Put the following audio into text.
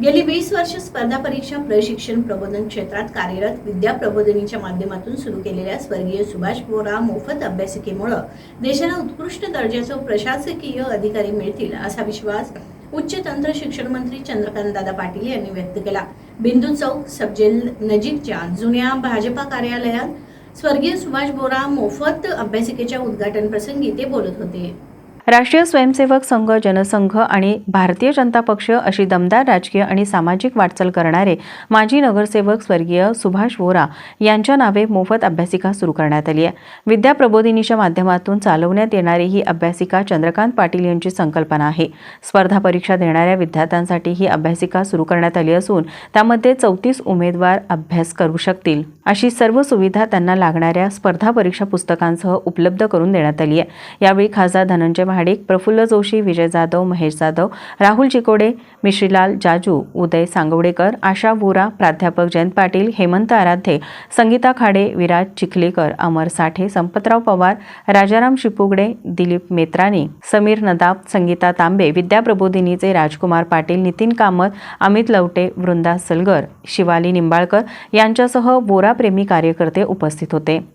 गेली 20 वर्ष स्पर्धा परीक्षा प्रशिक्षण प्रबोधन क्षेत्रात कार्यरत विद्या प्रबोधिनीच्या माध्यमातून सुरू केलेल्या स्वर्गीय सुभाष बोरा मोफत अभ्यासिकेमुळे देशाला उत्कृष्ट दर्जाचे प्रशासकीय अधिकारी मिळतील असा विश्वास उच्च तंत्र शिक्षण मंत्री चंद्रकांत दादा पाटील यांनी व्यक्त केला। बिंदू चौक सबजेल नजीकच्या जुन्या भाजपा कार्यालयात स्वर्गीय सुभाष बोरा मोफत अभ्यासिकेच्या उद्घाटन प्रसंगी ते बोलत होते। राष्ट्रीय स्वयंसेवक संघ, जनसंघ आणि भारतीय जनता पक्ष अशी दमदार राजकीय आणि सामाजिक वाटचाल करणारे माजी नगरसेवक स्वर्गीय सुभाष बोरा यांच्या नावे मोफत अभ्यासिका सुरू करण्यात आली आहे। विद्या प्रबोधिनीच्या माध्यमातून चालवण्यात येणारी ही अभ्यासिका चंद्रकांत पाटील यांची संकल्पना आहे। स्पर्धा परीक्षा देणाऱ्या विद्यार्थ्यांसाठी ही अभ्यासिका सुरू करण्यात आली असून त्यामध्ये 34 उमेदवार अभ्यास करू शकतील अशी सर्व सुविधा त्यांना लागणाऱ्या स्पर्धा परीक्षा पुस्तकांसह उपलब्ध करून देण्यात आली आहे। यावेळी खासदार धनंजय महाडिक, प्रफुल्ल जोशी, विजय जाधव, महेश जाधव, राहुल चिकोडे, मिश्रीलाल जाजू, उदय सांगवडेकर, आशा बोरा, प्राध्यापक जयंत पाटील, हेमंत आराध्ये, संगीता खाडे, विराज चिखलीकर, अमर साठे, संपतराव पवार, राजाराम शिपुगडे, दिलीप मेत्रानी, समीर नदाब, संगीता तांबे, विद्या प्रबोधिनीचे राजकुमार पाटील, नितीन कामत, अमित लवटे, वृंदा सलगर, शिवाली निंबाळकर यांच्यासह बोरा प्रेमी कार्यकर्ते उपस्थित होते।